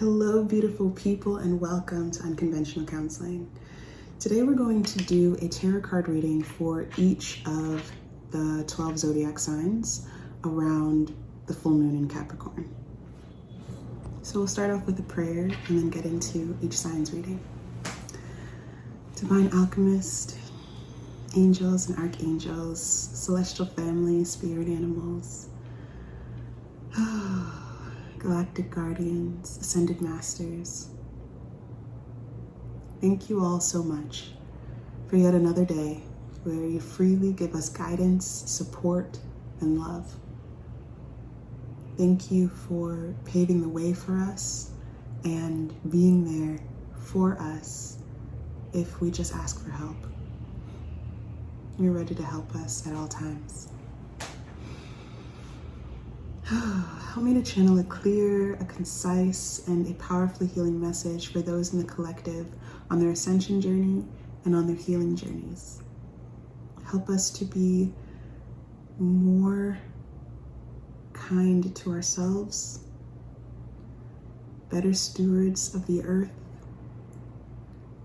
Hello, beautiful people, and welcome to Unconventional Counseling. Today we're going to do a tarot card reading for each of the 12 zodiac signs around the full moon in Capricorn. So we'll start off with a prayer and then get into each sign's reading. Divine Alchemist, angels and archangels, celestial family, spirit animals, galactic guardians, ascended masters. Thank you all so much for yet another day where you freely give us guidance, support, and love. Thank you for paving the way for us and being there for us if we just ask for help. You're ready to help us at all times. Help me to channel a clear, a concise, and a powerfully healing message for those in the collective on their ascension journey and on their healing journeys. Help us to be more kind to ourselves, better stewards of the earth,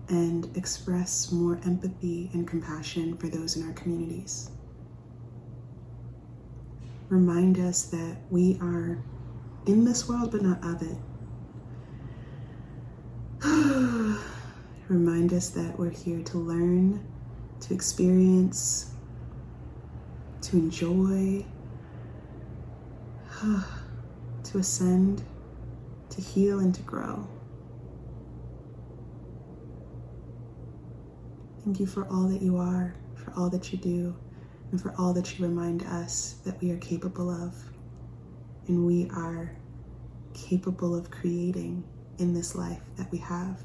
and express more empathy and compassion for those in our communities. Remind us that we are in this world, but not of it. Remind us that we're here to learn, to experience, to enjoy, to ascend, to heal, and to grow. Thank you for all that you are, for all that you do, and for all that you remind us that we are capable of, and we are capable of creating in this life that we have.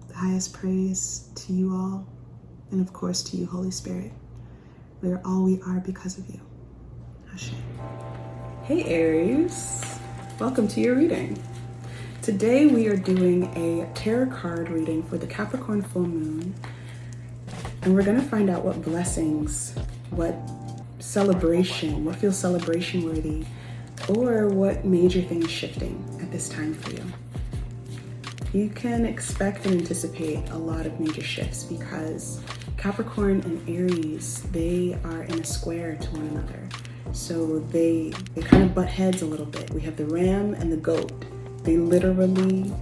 The highest praise to you all, and of course to you, Holy Spirit. We are all we are because of you. Ashe. Hey Aries, welcome to your reading. Today we are doing a tarot card reading for the Capricorn full moon. And we're gonna find out what blessings, what celebration, what feels celebration worthy, or what major things shifting at this time for you. You can expect and anticipate a lot of major shifts because Capricorn and Aries, they are in a square to one another. So they kind of butt heads a little bit. We have the ram and the goat. They literally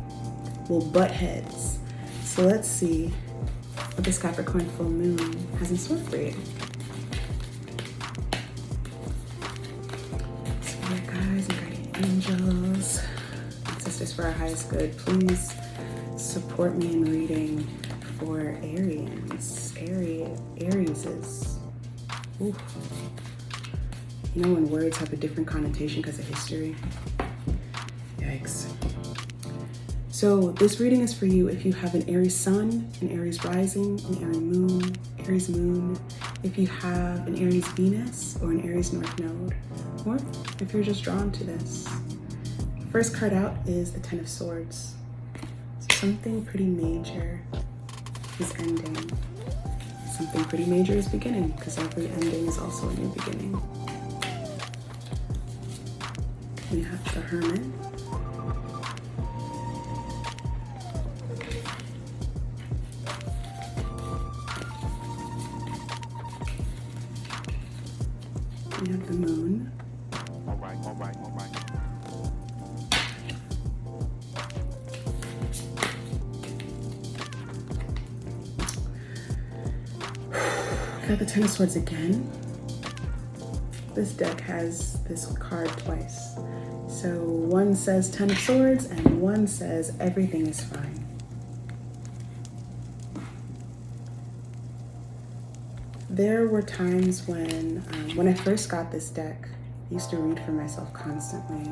will butt heads. So let's see what this Capricorn full moon has in store for you. Spirit guides and guardian angels, ancestors for our highest good, please support me in reading for Aries. Aries is, ooh. You know when words have a different connotation because of history? Yikes. So this reading is for you if you have an Aries sun, an Aries rising, an Aries moon, if you have an Aries Venus or an Aries North Node, or if you're just drawn to this. First card out is the Ten of Swords. So something pretty major is ending. Something pretty major is beginning, because every ending is also a new beginning. We have the Hermit. We have the Moon. All right. Got the Ten of Swords again. This deck has this card twice. So one says Ten of Swords and one says everything is fine. There were times when I first got this deck, I used to read for myself constantly.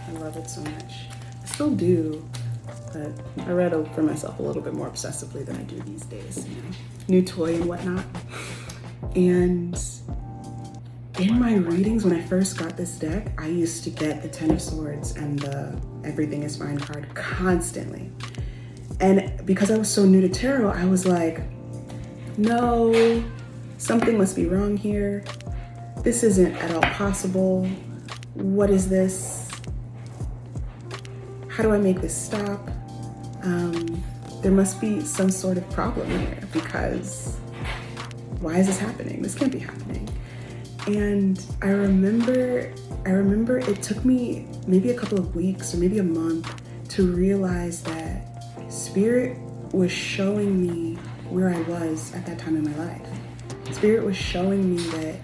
I love it so much. I still do, but I read for myself a little bit more obsessively than I do these days. You know, new toy and whatnot. And in my readings, when I first got this deck, I used to get the Ten of Swords and the Everything is Fine card constantly. And because I was so new to tarot, I was like, no, something must be wrong here. This isn't at all possible. What is this? how do I make this stop? There must be some sort of problem here, because why is this happening? This can't be happening. And I remember it took me maybe a couple of weeks or maybe a month to realize that Spirit was showing me where I was at that time in my life. Spirit was showing me that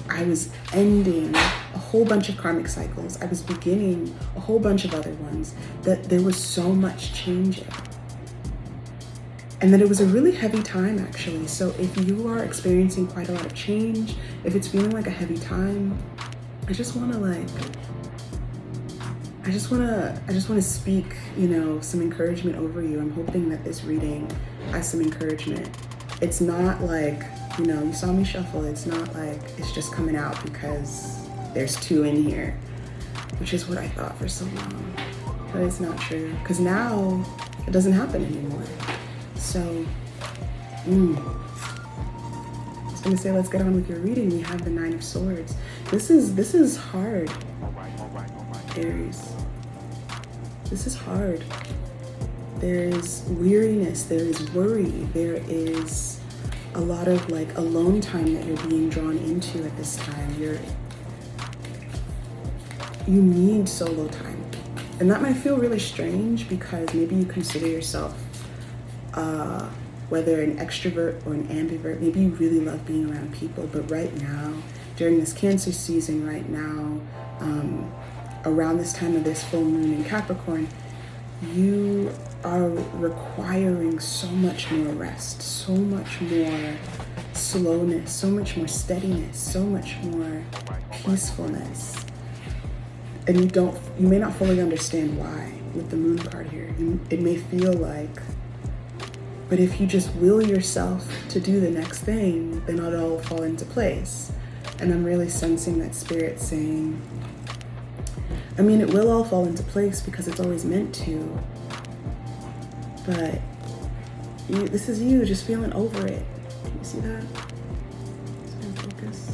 I was ending a whole bunch of karmic cycles. I was beginning a whole bunch of other ones, that there was so much changing. And that it was a really heavy time, actually. So if you are experiencing quite a lot of change, if it's feeling like a heavy time, I just want to speak, some encouragement over you. I'm hoping that this reading has some encouragement. It's not like, you saw me shuffle. It's not like it's just coming out because there's two in here, which is what I thought for so long. But it's not true, because now it doesn't happen anymore. So, I was gonna say, let's get on with your reading. We have the Nine of Swords. This is hard, Aries. This is hard. There's weariness, there is worry, there is a lot of alone time that you're being drawn into at this time. You need solo time. And that might feel really strange, because maybe you consider yourself whether an extrovert or an ambivert. Maybe you really love being around people, but right now, during this Cancer season, right now, around this time of this full moon in Capricorn, you are requiring so much more rest, so much more slowness, so much more steadiness, so much more peacefulness. And you may not fully understand why with the moon card here. It may feel like, but if you just will yourself to do the next thing, then it'll all fall into place. And I'm really sensing that Spirit saying, it will all fall into place because it's always meant to. But this is you just feeling over it. Can you see that? Just focus.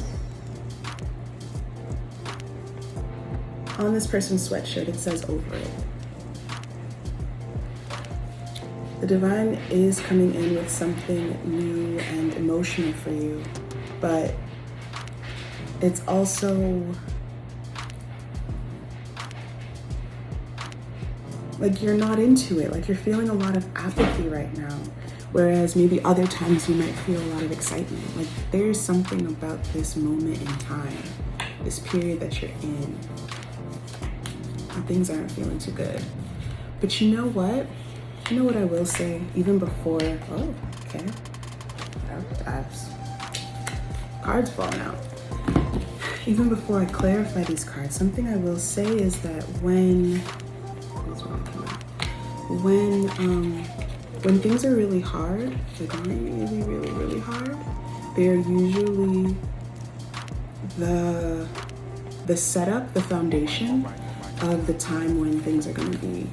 On this person's sweatshirt, it says over it. The divine is coming in with something new and emotional for you, but it's also like you're not into it. Like you're feeling a lot of apathy right now, whereas maybe other times you might feel a lot of excitement. Like there's something about this moment in time, this period that you're in, and things aren't feeling too good. But you know what? You know what I will say, even before, cards falling out. Even before I clarify these cards, something I will say is that when things are really hard, like really, really, really hard, they're usually the setup, the foundation of the time when things are gonna be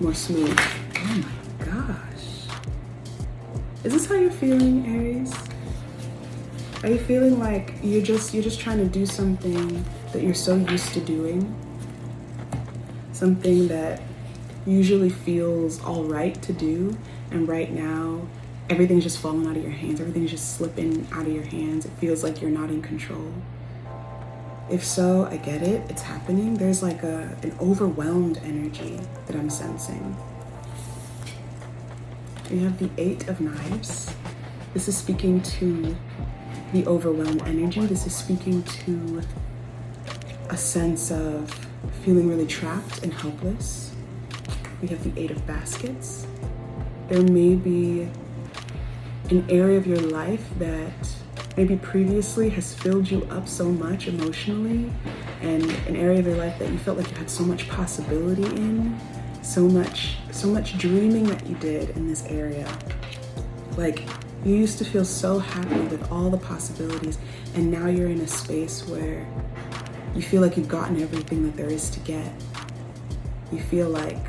more smooth. Oh my gosh. Is this how you're feeling, Aries? Are you feeling like you're just trying to do something that you're so used to doing? Something that usually feels all right to do, and right now everything's just falling out of your hands. Everything's just slipping out of your hands. It feels like you're not in control. If so, I get it, it's happening. There's like an overwhelmed energy that I'm sensing. We have the Eight of Knives. This is speaking to the overwhelmed energy. This is speaking to a sense of feeling really trapped and helpless. We have the Eight of Baskets. There may be an area of your life that maybe previously has filled you up so much emotionally, and an area of your life that you felt like you had so much possibility in, so much dreaming that you did in this area. Like you used to feel so happy with all the possibilities, and now you're in a space where you feel like you've gotten everything that there is to get. You feel like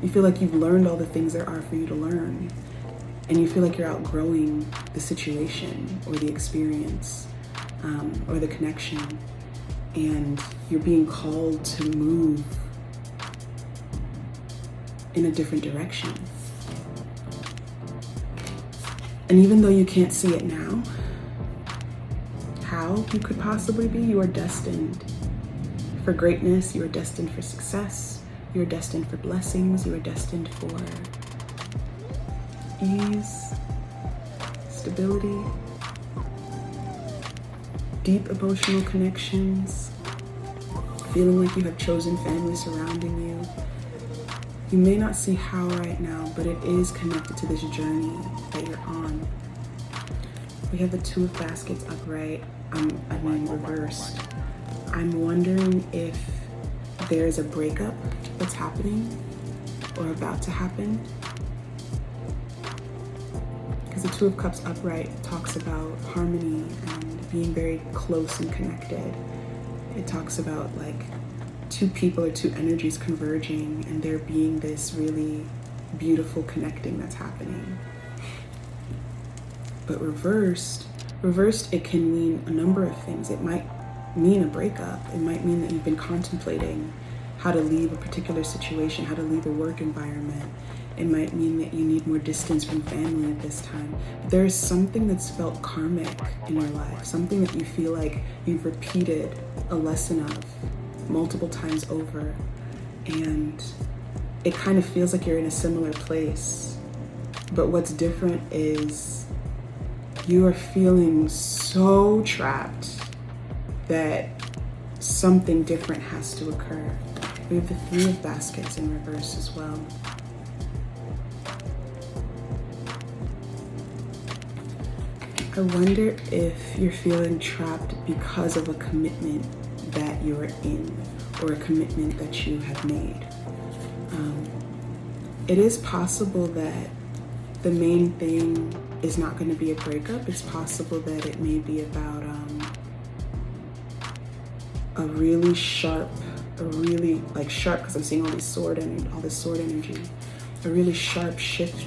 you've learned all the things there are for you to learn. And you feel like you're outgrowing the situation or the experience or the connection. and you're being called to move in a different direction. And even though you can't see it now, how you could possibly be, you are destined for greatness, you are destined for success, you are destined for blessings, you are destined for ease, stability, deep emotional connections, feeling like you have chosen family surrounding you. You may not see how right now, but it is connected to this journey that you're on. We have the Two of Baskets upright, reversed. I'm wondering if there's a breakup that's happening or about to happen. Because the Two of Cups upright talks about harmony and being very close and connected. It talks about like two people or two energies converging and there being this really beautiful connecting that's happening. But reversed, it can mean a number of things. It might mean a breakup. It might mean that you've been contemplating how to leave a particular situation, how to leave a work environment. It might mean that you need more distance from family at this time. But there is something that's felt karmic in your life, something that you feel like you've repeated a lesson of multiple times over. And it kind of feels like you're in a similar place. But what's different is you are feeling so trapped that something different has to occur. We have the Three of Baskets in reverse as well. I wonder if you're feeling trapped because of a commitment that you're in or a commitment that you have made. It is possible that the main thing is not going to be a breakup. It's possible that it may be about a really sharp, because I'm seeing all this sword energy, a really sharp shift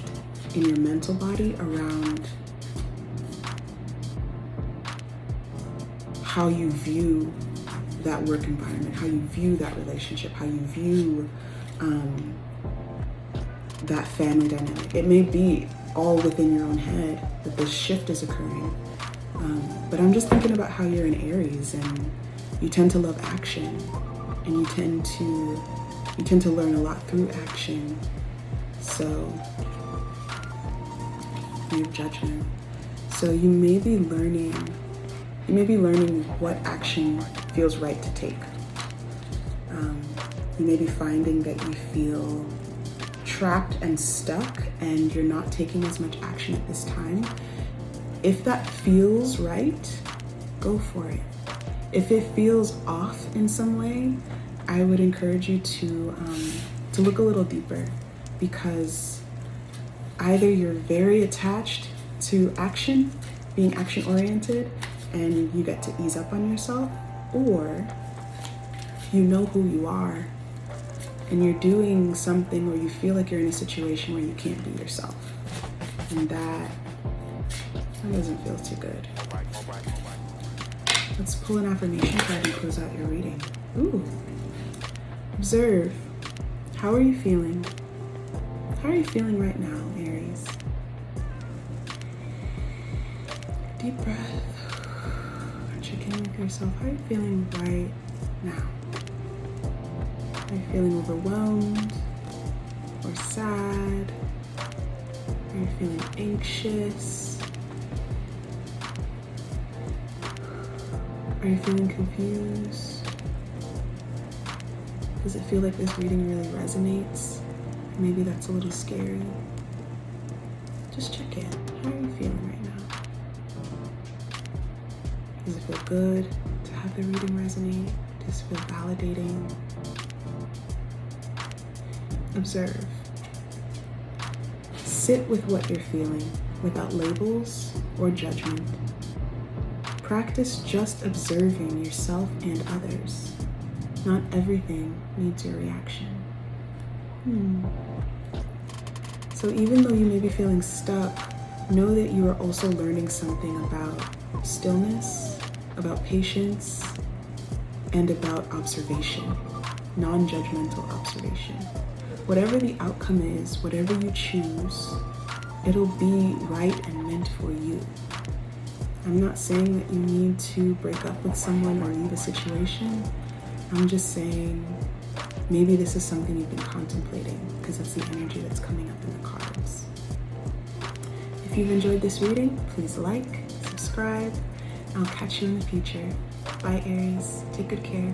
in your mental body around how you view that work environment, how you view that relationship, how you view that family dynamic. It may be all within your own head that this shift is occurring. But I'm just thinking about how you're an Aries and you tend to love action and you tend to learn a lot through action. So you have Judgment. So you may be learning what action feels right to take. You may be finding that you feel trapped and stuck and you're not taking as much action at this time. If that feels right, go for it. If it feels off in some way, I would encourage you to look a little deeper, because either you're very attached to action, being action oriented, and you get to ease up on yourself, or you know who you are and you're doing something where you feel like you're in a situation where you can't be yourself, and that doesn't feel too good. Let's pull an affirmation card and close out your reading. Ooh. Observe. How are you feeling? How are you feeling right now, Aries? Deep breath. Check in with yourself. How are you feeling right now? Are you feeling overwhelmed or sad? Are you feeling anxious? Are you feeling confused? Does it feel like this reading really resonates? Maybe that's a little scary. Just check in. How are you feeling right now? Does it feel good to have the reading resonate? Does it feel validating? Observe. Sit with what you're feeling without labels or judgment. Practice just observing yourself and others. Not everything needs your reaction. So even though you may be feeling stuck, know that you are also learning something about stillness, about patience, and about observation, non-judgmental observation. Whatever the outcome is, whatever you choose, it'll be right and meant for you. I'm not saying that you need to break up with someone or leave a situation. I'm just saying maybe this is something you've been contemplating, because that's the energy that's coming up in the cards. If you've enjoyed this reading, please like, subscribe. I'll catch you in the future. Bye, Aries. Take good care.